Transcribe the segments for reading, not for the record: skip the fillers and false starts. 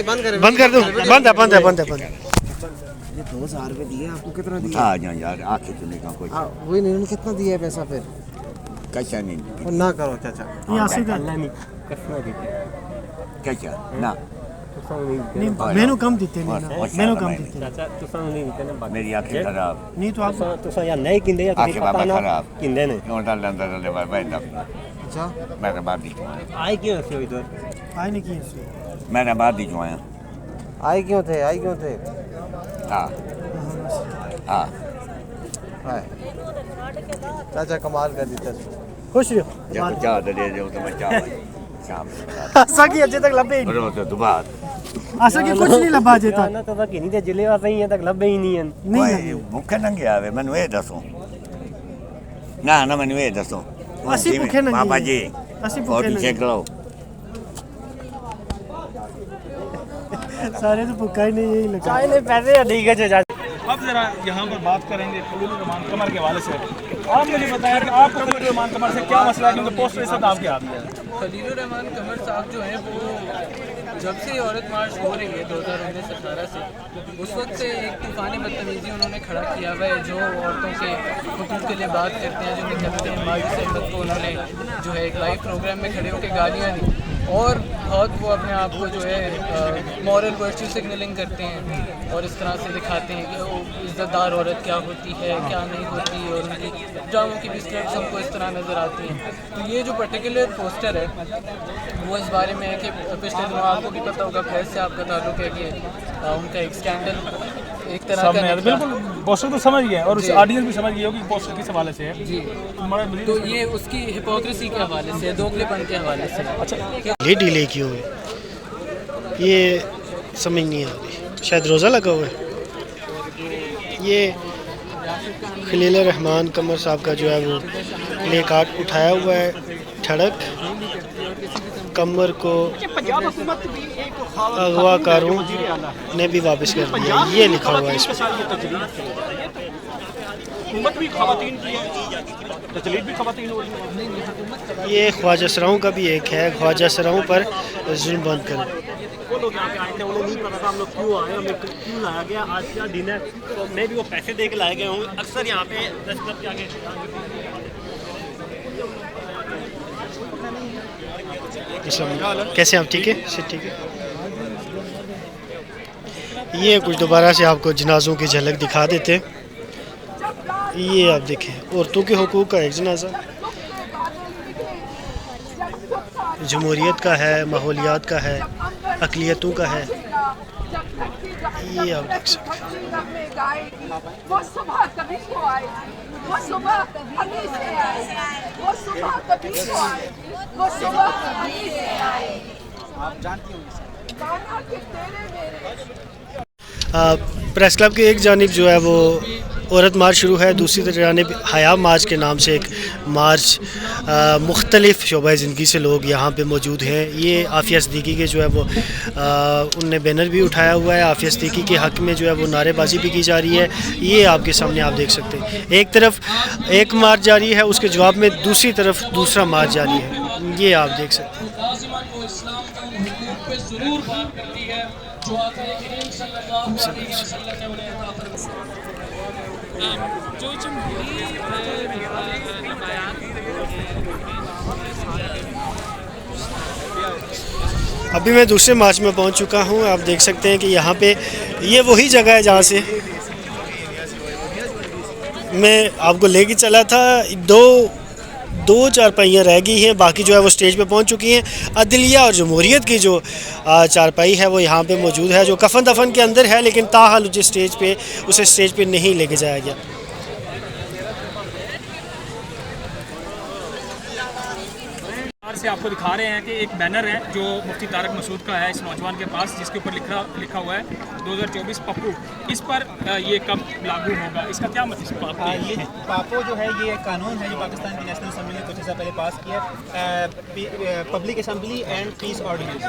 नहीं बंद करें। बंद कर दो, बंद है बंद है बंद है बंद है। ये 2000 रुपए दिए आपको, कितना दिया? आ जाओ यार, आके चुने का कोई वही नहीं, उन्होंने कितना दिया है पैसा फिर? कैसा नहीं और ना करो चाचा, ये 80 का कैसा ना नहीं, मैंने कम देते नहीं ना, मैंने कम देते चाचा तुसां नहीं दिते ना बाकी मेरी आंखें खराब, नहीं तो आप तुसां या नहीं किंदे या आंखें बाबा खराब किंदे ने नोट अंदर ले बैठ अच्छा मेरा बाप दी आए क्यों ऐसे इधर आए नहीं किए। मेरा बाप दी जो आया आए क्यों थे, आए क्यों थे? हाँ हाँ हाय चाचा कमाल कर दी। खुश रहो। जब चाह दे दे तो मैं चाह शाम आशा की अजे तक लभे ही नहीं, रो तो दोबारा आशा की कुछ नहीं लभा अजे तक। ना तो बाकी नहीं ते जिले वा सही है तक लभे ही नहीं है नहीं ओए भूखे नंगे आवे मैनू ये दसो ना ना मैनू ये दसो ਅਸੀਂ ਭੁੱਖੇ ਨੰਗੇ बाबा जी ਅਸੀਂ और ਭੁੱਖੇ चेक लो सारे तो भूखा ही नहीं, यही लगा। चाहे ले पैसे या ठीक है चाचा। अब जरा यहाँ पर बात करेंगे खलील रहमान कमर के हवाले से। आप मुझे बताया कि आपको खलील रहमान कमर से क्या मसला है, क्योंकि पोस्टर इस वक्त आपके हाथ में है। खलील रहमान कमर साहब जो हैं वो जब से औरत मार्च हो रही है 2019-18 से, उस वक्त से एक तूफ़ानी बदतमीज़ी उन्होंने खड़ा किया हुआ है। जो औरतों के हुकूक़ के लिए बात करते हैं, जो निकलते हैं, माजी से अहमद को उन्होंने जो है एक लाइव प्रोग्राम में खड़े होकर गालियाँ दी और बहुत वो अपने आप को जो है मॉरल वर्च्यू सिग्नलिंग करते हैं और इस तरह से दिखाते हैं कि वो इज़्ज़तदार औरत क्या होती है क्या नहीं होती, और उनकी ड्रामों की भी स्क्रिप्ट्स हमको इस तरह नज़र आती हैं। तो ये जो पर्टिकुलर पोस्टर है वो इस बारे में है कि पिछले दिनों आपको भी पता होगा, प्रेस से आपका ताल्लुक है कि उनका एक स्कैंडल एक तरह का सामने बिल्कुल पोस्टर तो समझ गए और उस ऑडियंस भी समझ गई होगी पोस्टर किस हवाले से है। जी, हमारा मजीद तो ये उसकी हिपोक्रेसी के हवाले से, दोगलेपन के हवाले से। अच्छा, ये डिले क्यों है ये समझ नहीं आ रही। शायद रोज़ा लगा हुआ है। ये खलील रहमान कमर साहब का जो है वो प्ले कार्ड उठाया हुआ है, ठड़क कमर को अगवाकारों ने भी वापस कर दिया, ये लिखा हुआ है इसमें। हुकूमत भी खवातीन की है, तजलील भी खवातीन हो रही है। ये ख्वाजा सराओं का भी एक है, ख्वाजा सराओं पर जुल्म बंद करें। वो लोग यहाँ पे आए थे, उन्हें नहीं पता था हम लोग क्यों आए, हमें क्यों लाया गया, आज क्या दिन है। तो मैं भी वो पैसे दे के लाए गए हूँ। अक्सर यहाँ पे 10 क्लब के आगे कैसे आप ठीक है? ठीक है। ये कुछ दोबारा से आपको जनाज़ों की झलक दिखा देते हैं। ये आप देखें, औरतों के हुकूक का एक जनाजा जमहूरियत का है, माहौलियात का है, अक़लियतों का है। ये आप देख सकते हैं। वो सुबह कभी को आएगी, वो सुबह अभी से आएगी, वो सुबह कभी को आएगी, वो सुबह अभी से आएगी। आप जानती होंगी गाना के तेरे मेरे। प्रेस क्लब के एक जानिब जो है वो औरत मार्च शुरू है, दूसरी जानिब हया मार्च के नाम से एक मार्च मुख्तलिफ़ शोबा ज़िंदगी से लोग यहाँ पे मौजूद हैं। ये आफ़िया सिद्दीकी के जो है वो उनने बैनर भी उठाया हुआ है। आफ़िया सिद्दीकी के हक़ में जो है वो नारेबाजी भी की जा रही है। ये आपके सामने आप देख सकते हैं, एक तरफ एक मार्च जारी है, उसके जवाब में दूसरी तरफ दूसरा मार्च जारी है। ये आप देख सकते हैं। अभी मैं दूसरे मार्च में पहुंच चुका हूं। आप देख सकते हैं कि यहाँ पे ये वही जगह है जहाँ से मैं आपको लेके चला था। दो चारपाइयाँ रह गई हैं, बाकी जो है वो स्टेज पे पहुंच चुकी हैं। अदलिया और जमहूरियत की जो चारपाई है वो यहाँ पे मौजूद है, जो कफन दफन के अंदर है, लेकिन ताहाल उसे स्टेज पे नहीं लेके जाया गया। से आपको दिखा रहे हैं कि एक बैनर है जो मुफ्ती तारक मसूद का है इस नौजवान के पास, जिसके ऊपर लिखा हुआ है 2024 पप्पू। इस पर ये कब लागू होगा, इसका क्या मतलब? ये पापो जो है ये कानून है जो पाकिस्तान की नेशनल असम्बली ने कुछ अर्सा पहले पास किया, public assembly and peace ordinance.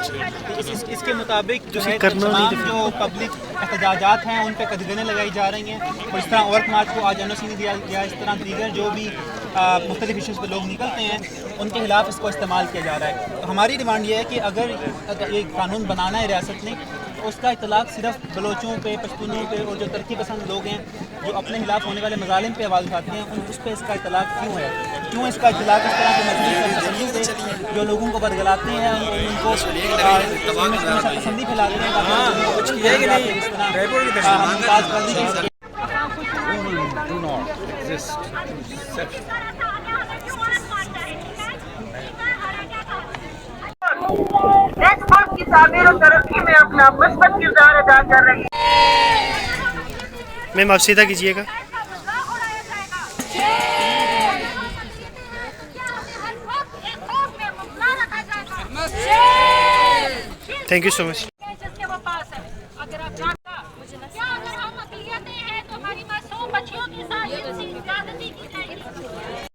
इसके मुताबिक जो है तमाम जो पब्लिक एहतजाजात हैं उन पर कदगनें लगाई जा रही हैं। और इस तरह औरत मार्च को आज एनओसी नहीं दिया गया। इस तरह दीगर जो भी मुख्तलिफ इशूज़ पर लोग निकलते हैं उनके खिलाफ इसको इस्तेमाल किया जा रहा है। तो हमारी डिमांड ये है कि अगर ये कानून बनाना है रियासत ने उसका इतलाक़ सिर्फ बलोचों पे, पश्तूनों पे और जो तरक्की पसंद लोग हैं जो अपने खिलाफ होने वाले मजालिम पे आवाज़ उठाते हैं उस पर इसका इतलाक़ क्यों है? क्यों इसका इतलाक़ इस तरह के मजलिस पे जो लोगों को बदगलाते हैं उनको पसंदी फैलाते हैं कुछ किया कि नहीं इस तरह मुल्क की तामीर और तरक्की में अपना मुस्बत किरदार अदा कर रही है। मैम आप सीधा कीजिएगा। Thank you so much. जिसके वो पास है अगर आप जानता क्या अगर हम अक़लियतें हैं तो हमारी मासूम बच्चियों के साथ जिनसी ज़्यादती की जाएगी।